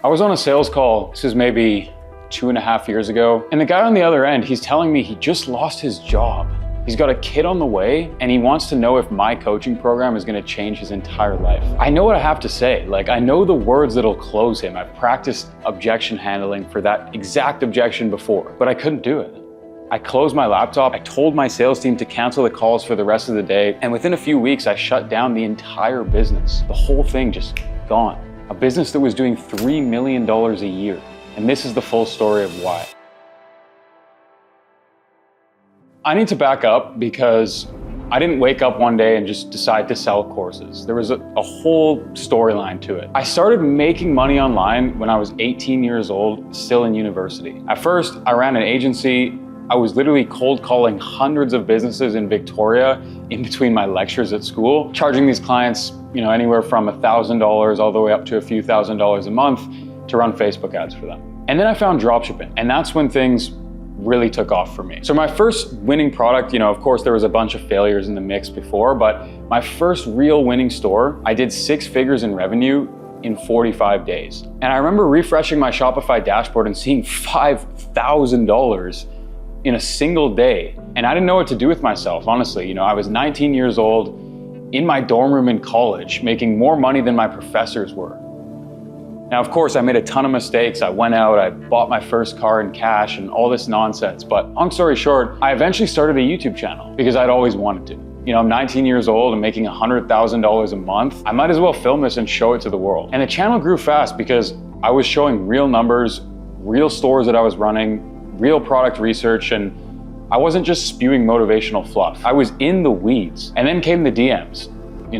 I was on a sales call, this is maybe 2.5 years ago, and the guy on the other end, he's telling me he just lost his job. He's got a kid on the way, and he wants to know if my coaching program is gonna change his entire life. I know what I have to say. Like, I know the words that'll close him. I've practiced objection handling for that exact objection before, but I couldn't do it. I closed my laptop, I told my sales team to cancel the calls for the rest of the day, and within a few weeks, I shut down the entire business. The whole thing just gone. A business that was doing $3 million a year. And this is the full story of why. I need to back up because I didn't wake up one day and just decide to sell courses. There was a whole storyline to it. I started making money online when I was 18 years old, still in university. At first, I ran an agency. I was literally cold calling hundreds of businesses in Victoria in between my lectures at school, charging these clients, anywhere from $1,000 all the way up to a few $1,000s a month to run Facebook ads for them. And then I found dropshipping, and that's when things really took off for me. So my first winning product, of course there was a bunch of failures in the mix before, but my first real winning store, I did 6 figures in revenue in 45 days. And I remember refreshing my Shopify dashboard and seeing $5,000 in a single day. And I didn't know what to do with myself, honestly. I was 19 years old in my dorm room in college, making more money than my professors were. Now, of course, I made a ton of mistakes. I went out, I bought my first car in cash and all this nonsense. But long story short, I eventually started a YouTube channel because I'd always wanted to. I'm 19 years old and making $100,000 a month. I might as well film this and show it to the world. And the channel grew fast because I was showing real numbers, real stores that I was running, real product research, and I wasn't just spewing motivational fluff. I was in the weeds. And then came the DMs.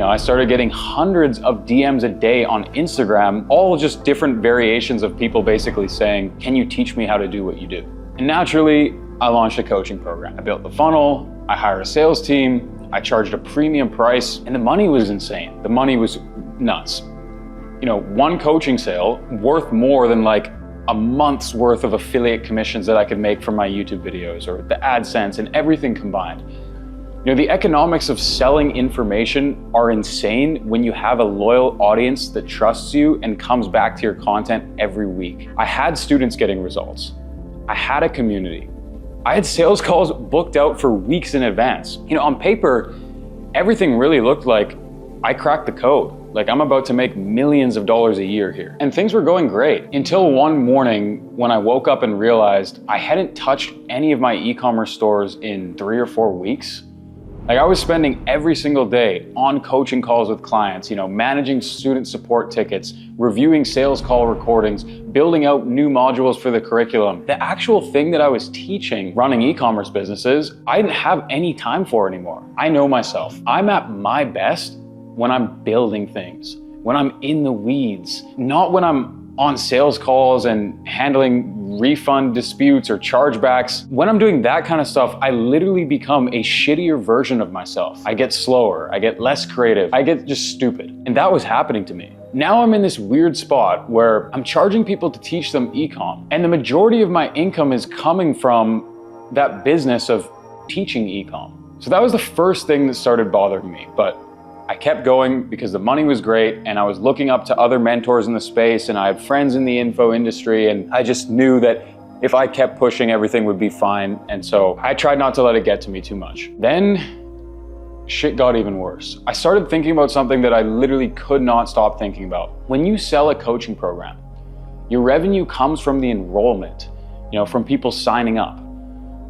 I started getting hundreds of DMs a day on Instagram, all just different variations of people basically saying, can you teach me how to do what you do? And naturally, I launched a coaching program. I built the funnel, I hired a sales team, I charged a premium price, and the money was insane. The money was nuts. One coaching sale worth more than like a month's worth of affiliate commissions that I could make from my YouTube videos or the AdSense and everything combined. The economics of selling information are insane when you have a loyal audience that trusts you and comes back to your content every week. I had students getting results. I had a community. I had sales calls booked out for weeks in advance. On paper, everything really looked like I cracked the code. Like I'm about to make millions of dollars a year here. And things were going great until one morning when I woke up and realized I hadn't touched any of my e-commerce stores in 3 or 4 weeks. Like I was spending every single day on coaching calls with clients, managing student support tickets, reviewing sales call recordings, building out new modules for the curriculum. The actual thing that I was teaching, running e-commerce businesses, I didn't have any time for anymore. I know myself. I'm at my best when I'm building things, when I'm in the weeds, not when I'm on sales calls and handling refund disputes or chargebacks. When I'm doing that kind of stuff, I literally become a shittier version of myself. I get slower, I get less creative, I get just stupid. And that was happening to me. Now I'm in this weird spot where I'm charging people to teach them e-com. And the majority of my income is coming from that business of teaching e-com. So that was the first thing that started bothering me. But I kept going because the money was great and I was looking up to other mentors in the space and I had friends in the info industry and I just knew that if I kept pushing, everything would be fine. And so I tried not to let it get to me too much. Then shit got even worse. I started thinking about something that I literally could not stop thinking about. When you sell a coaching program, your revenue comes from the enrollment, from people signing up.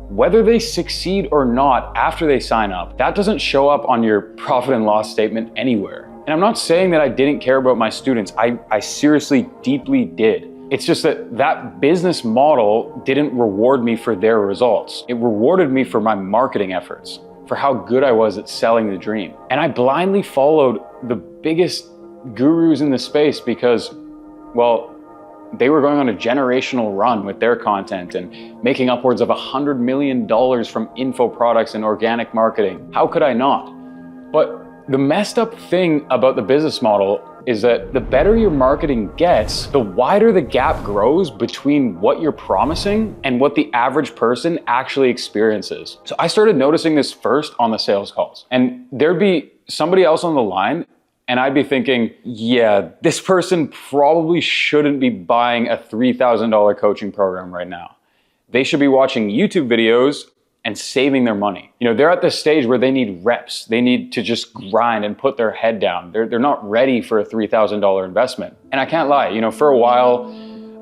Whether they succeed or not after they sign up, that doesn't show up on your profit and loss statement anywhere. And I'm not saying that I didn't care about my students. I seriously, deeply did. It's just that business model didn't reward me for their results. It rewarded me for my marketing efforts, for how good I was at selling the dream. And I blindly followed the biggest gurus in the space because, well, they were going on a generational run with their content and making upwards of $100 million from info products and organic marketing. How could I not? But the messed up thing about the business model is that the better your marketing gets, the wider the gap grows between what you're promising and what the average person actually experiences. So I started noticing this first on the sales calls. And there'd be somebody else on the line And I'd be thinking, yeah, this person probably shouldn't be buying a $3,000 coaching program right now. They should be watching YouTube videos and saving their money. You know, they're at this stage where they need reps. They need to just grind and put their head down. They're not ready for a $3,000 investment. And I can't lie, you know, for a while,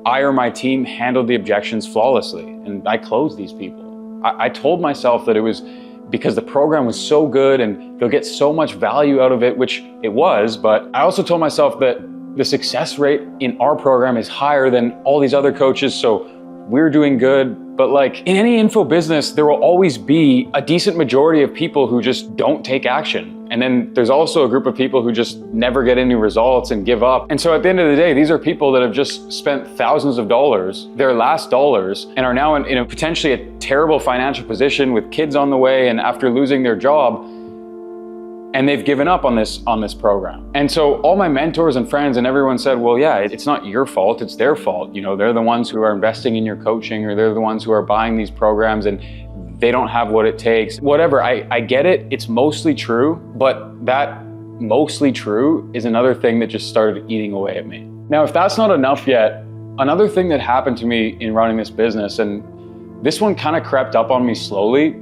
I or my team handled the objections flawlessly, and I closed these people. I told myself that it was because the program was so good and they'll get so much value out of it, which it was, but I also told myself that the success rate in our program is higher than all these other coaches, so we're doing good. But like in any info business, there will always be a decent majority of people who just don't take action. And then there's also a group of people who just never get any results and give up. And so at the end of the day, these are people that have just spent thousands of dollars, their last dollars, and are now in a potentially a terrible financial position with kids on the way and after losing their job, and they've given up on this program. And so all my mentors and friends and everyone said, well, yeah, it's not your fault, it's their fault. You know, they're the ones who are investing in your coaching, or they're the ones who are buying these programs and they don't have what it takes. Whatever, I get it, it's mostly true, but that mostly true is another thing that just started eating away at me. Now, if that's not enough yet, another thing that happened to me in running this business, and this one kind of crept up on me slowly,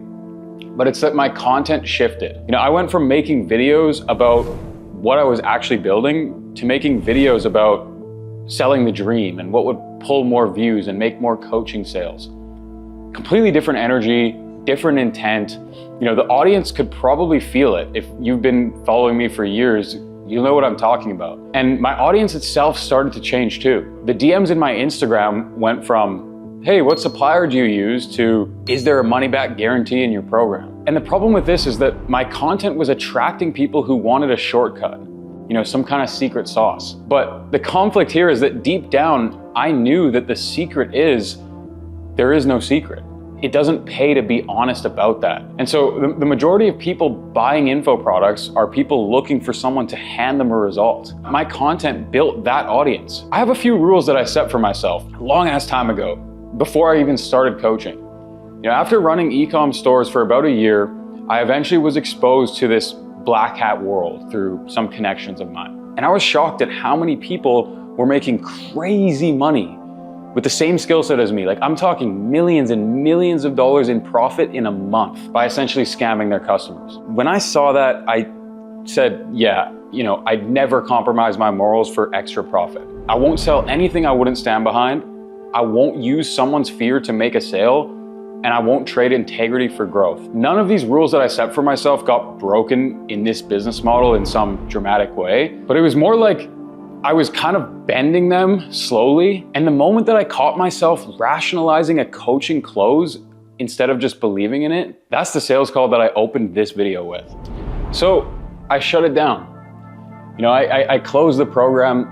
but it's that my content shifted. You know, I went from making videos about what I was actually building to making videos about selling the dream and what would pull more views and make more coaching sales. Completely different energy, different intent. You know, the audience could probably feel it. If you've been following me for years, you'll know what I'm talking about. And my audience itself started to change too. The DMs in my Instagram went from, hey, what supplier do you use, to, is there a money back guarantee in your program? And the problem with this is that my content was attracting people who wanted a shortcut, you know, some kind of secret sauce. But the conflict here is that deep down, I knew that the secret is, there is no secret. It doesn't pay to be honest about that. And so the majority of people buying info products are people looking for someone to hand them a result. My content built that audience. I have a few rules that I set for myself a long ass time ago, before I even started coaching. You know, after running e-com stores for about a year, I eventually was exposed to this black hat world through some connections of mine. And I was shocked at how many people were making crazy money with the same skill set as me. Like, I'm talking millions and millions of dollars in profit in a month by essentially scamming their customers. When I saw that, I said, yeah, you know, I'd never compromise my morals for extra profit. I won't sell anything I wouldn't stand behind. I won't use someone's fear to make a sale, and I won't trade integrity for growth. None of these rules that I set for myself got broken in this business model in some dramatic way, but it was more like I was kind of bending them slowly. And the moment that I caught myself rationalizing a coaching close instead of just believing in it, that's the sales call that I opened this video with. So I shut it down. You know, I closed the program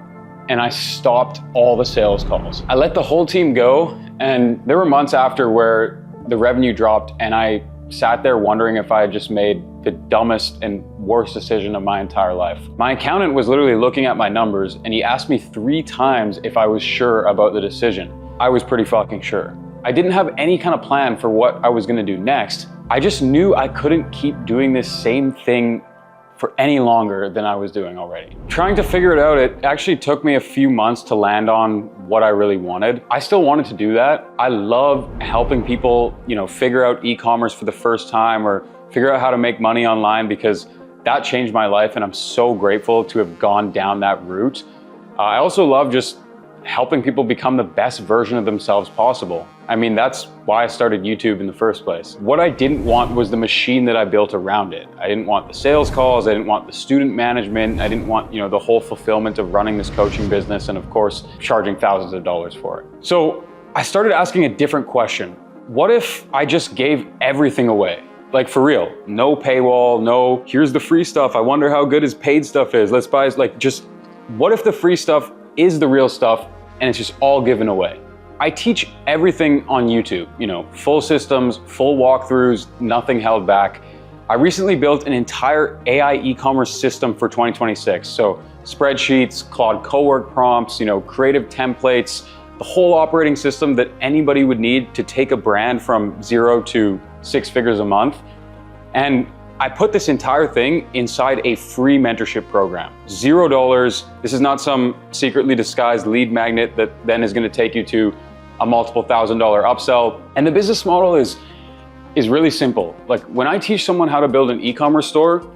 and I stopped all the sales calls. I let the whole team go, and there were months after where the revenue dropped and I sat there wondering if I had just made the dumbest and worst decision of my entire life. My accountant was literally looking at my numbers and he asked me 3 times if I was sure about the decision. I was pretty fucking sure. I didn't have any kind of plan for what I was gonna do next. I just knew I couldn't keep doing this same thing for any longer than I was doing already. Trying to figure it out, it actually took me a few months to land on what I really wanted. I still wanted to do that. I love helping people, you know, figure out e-commerce for the first time or figure out how to make money online, because that changed my life and I'm so grateful to have gone down that route. I also love just helping people become the best version of themselves possible. I mean, that's why I started YouTube in the first place. What I didn't want was the machine that I built around it. I didn't want the sales calls, I didn't want the student management, I didn't want, you know, the whole fulfillment of running this coaching business and of course, charging thousands of dollars for it. So I started asking a different question. What if I just gave everything away? Like, for real, no paywall, no, here's the free stuff, I wonder how good his paid stuff is, let's buy, like, just, what if the free stuff is the real stuff and it's just all given away? I teach everything on YouTube, you know, full systems, full walkthroughs, nothing held back. I recently built an entire AI e-commerce system for 2026. So spreadsheets, Claude cowork prompts, you know, creative templates, the whole operating system that anybody would need to take a brand from 0 to 6 figures a month. And I put this entire thing inside a free mentorship program. $0. This is not some secretly disguised lead magnet that then is going to take you to a multiple $1,000 upsell. And the business model is really simple. Like when I teach someone how to build an e-commerce store,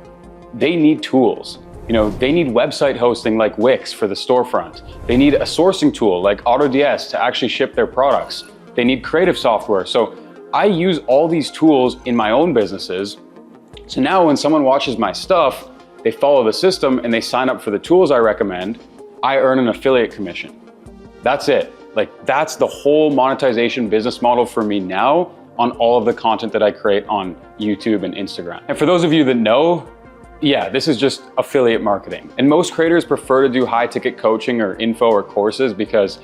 they need tools. They need website hosting like Wix for the storefront. They need a sourcing tool like AutoDS to actually ship their products. They need creative software. So I use all these tools in my own businesses. So now when someone watches my stuff, they follow the system and they sign up for the tools I recommend, I earn an affiliate commission. That's it. Like that's the whole monetization business model for me now on all of the content that I create on YouTube and Instagram. And for those of you that know, yeah, this is just affiliate marketing. And most creators prefer to do high ticket coaching or info or courses because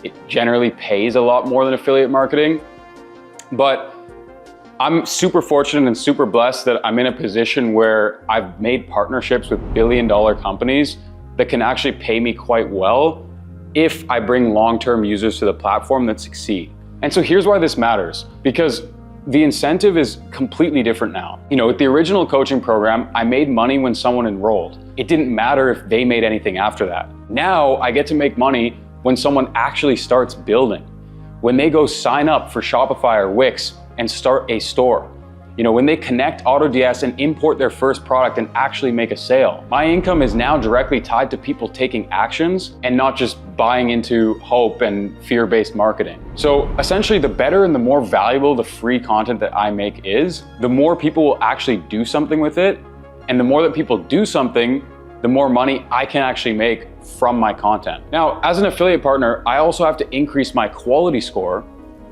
it generally pays a lot more than affiliate marketing. But I'm super fortunate and super blessed that I'm in a position where I've made partnerships with billion-dollar companies that can actually pay me quite well if I bring long-term users to the platform that succeed. And so here's why this matters, because the incentive is completely different now. With the original coaching program, I made money when someone enrolled. It didn't matter if they made anything after that. Now I get to make money when someone actually starts building, when they go sign up for Shopify or Wix and start a store. When they connect AutoDS and import their first product and actually make a sale. My income is now directly tied to people taking actions and not just buying into hope and fear-based marketing. So essentially, the better and the more valuable the free content that I make is, the more people will actually do something with it. And the more that people do something, the more money I can actually make from my content. Now, as an affiliate partner, I also have to increase my quality score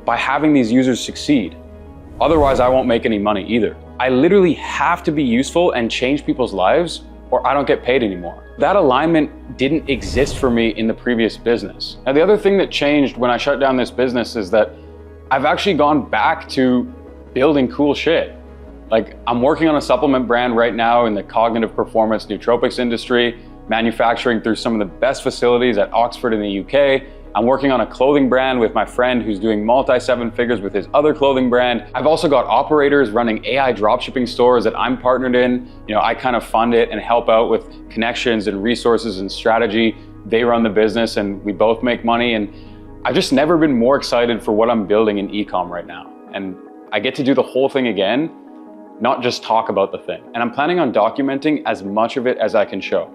by having these users succeed. Otherwise, I won't make any money either. I literally have to be useful and change people's lives or I don't get paid anymore. That alignment didn't exist for me in the previous business. Now, the other thing that changed when I shut down this business is that I've actually gone back to building cool shit. Like I'm working on a supplement brand right now in the cognitive performance nootropics industry, manufacturing through some of the best facilities at Oxford in the UK. I'm working on a clothing brand with my friend who's doing multi-seven figures with his other clothing brand. I've also got operators running AI dropshipping stores that I'm partnered in. I kind of fund it and help out with connections and resources and strategy. They run the business and we both make money. And I've just never been more excited for what I'm building in e-com right now. And I get to do the whole thing again, not just talk about the thing. And I'm planning on documenting as much of it as I can show.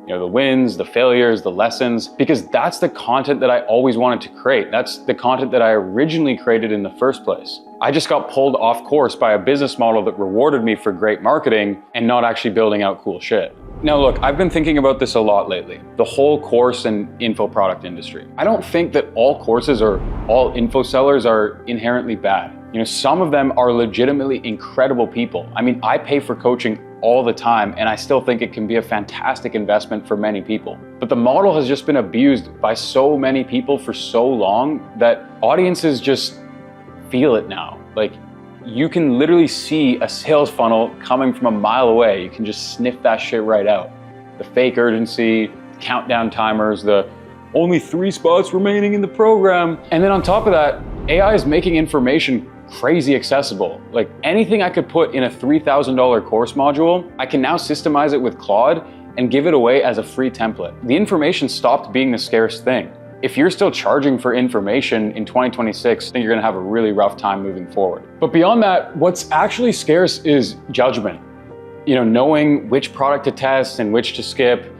The wins, the failures, the lessons, because that's the content that I always wanted to create. That's the content that I originally created in the first place. I just got pulled off course by a business model that rewarded me for great marketing and not actually building out cool shit. Now look, I've been thinking about this a lot lately, the whole course and info product industry. I don't think that all courses or all info sellers are inherently bad. Some of them are legitimately incredible people. I mean, I pay for coaching all the time, and I still think it can be a fantastic investment for many people. But the model has just been abused by so many people for so long that audiences just feel it now. Like you can literally see a sales funnel coming from a mile away. You can just sniff that shit right out. The fake urgency, countdown timers, the only 3 spots remaining in the program. And then on top of that, AI is making information crazy accessible. Like anything I could put in a $3,000 course module, I can now systemize it with Claude and give it away as a free template. The information stopped being the scarce thing. If you're still charging for information in 2026, I think you're gonna have a really rough time moving forward. But beyond that, what's actually scarce is judgment. Knowing which product to test and which to skip,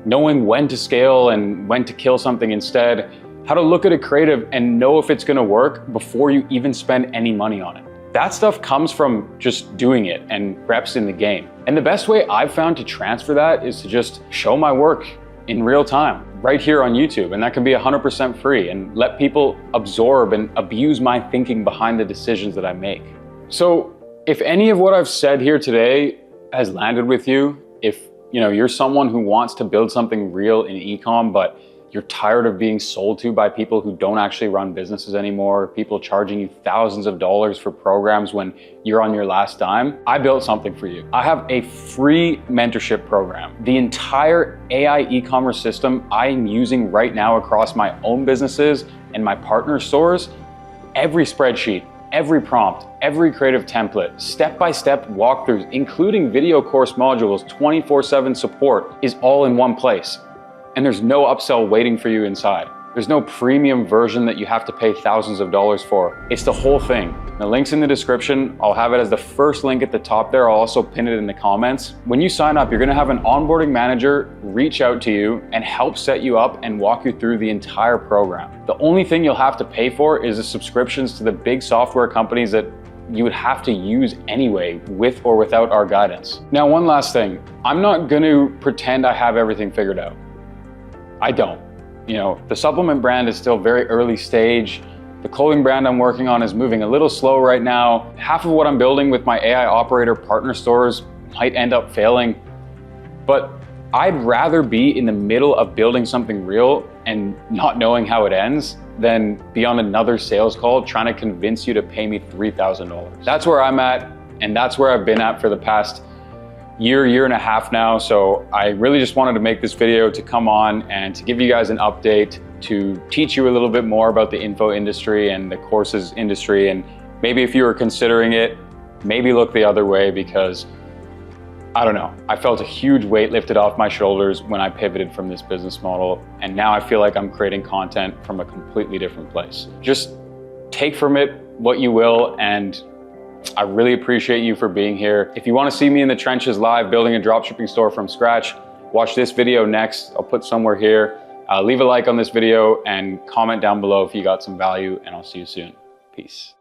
knowing when to scale and when to kill something instead, how to look at a creative and know if it's gonna work before you even spend any money on it. That stuff comes from just doing it and reps in the game. And the best way I've found to transfer that is to just show my work in real time, right here on YouTube. And that can be 100% free and let people absorb and abuse my thinking behind the decisions that I make. So if any of what I've said here today has landed with you, if you're someone who wants to build something real in e-com, but you're tired of being sold to by people who don't actually run businesses anymore, people charging you thousands of dollars for programs when you're on your last dime, I built something for you. I have a free mentorship program. The entire AI e-commerce system I'm using right now across my own businesses and my partner stores, every spreadsheet, every prompt, every creative template, step-by-step walkthroughs, including video course modules, 24/7 support is all in one place. And there's no upsell waiting for you inside. There's no premium version that you have to pay thousands of dollars for. It's the whole thing. The link's in the description. I'll have it as the first link at the top there. I'll also pin it in the comments. When you sign up, you're gonna have an onboarding manager reach out to you and help set you up and walk you through the entire program. The only thing you'll have to pay for is the subscriptions to the big software companies that you would have to use anyway, with or without our guidance. Now, one last thing. I'm not gonna pretend I have everything figured out. I don't. You know, the supplement brand is still very early stage. The clothing brand I'm working on is moving a little slow right now. Half of what I'm building with my AI operator partner stores might end up failing. But I'd rather be in the middle of building something real and not knowing how it ends than be on another sales call trying to convince you to pay me $3,000. That's where I'm at, and that's where I've been at for the past year and a half now. So I really just wanted to make this video to come on and to give you guys an update, to teach you a little bit more about the info industry and the courses industry. And maybe if you were considering it, maybe look the other way, because I don't know, I felt a huge weight lifted off my shoulders when I pivoted from this business model. And now I feel like I'm creating content from a completely different place. Just take from it what you will, and I really appreciate you for being here. If you want to see me in the trenches live building a dropshipping store from scratch, watch this video next. I'll put somewhere here. Leave a like on this video and comment down below if you got some value, and I'll see you soon. Peace.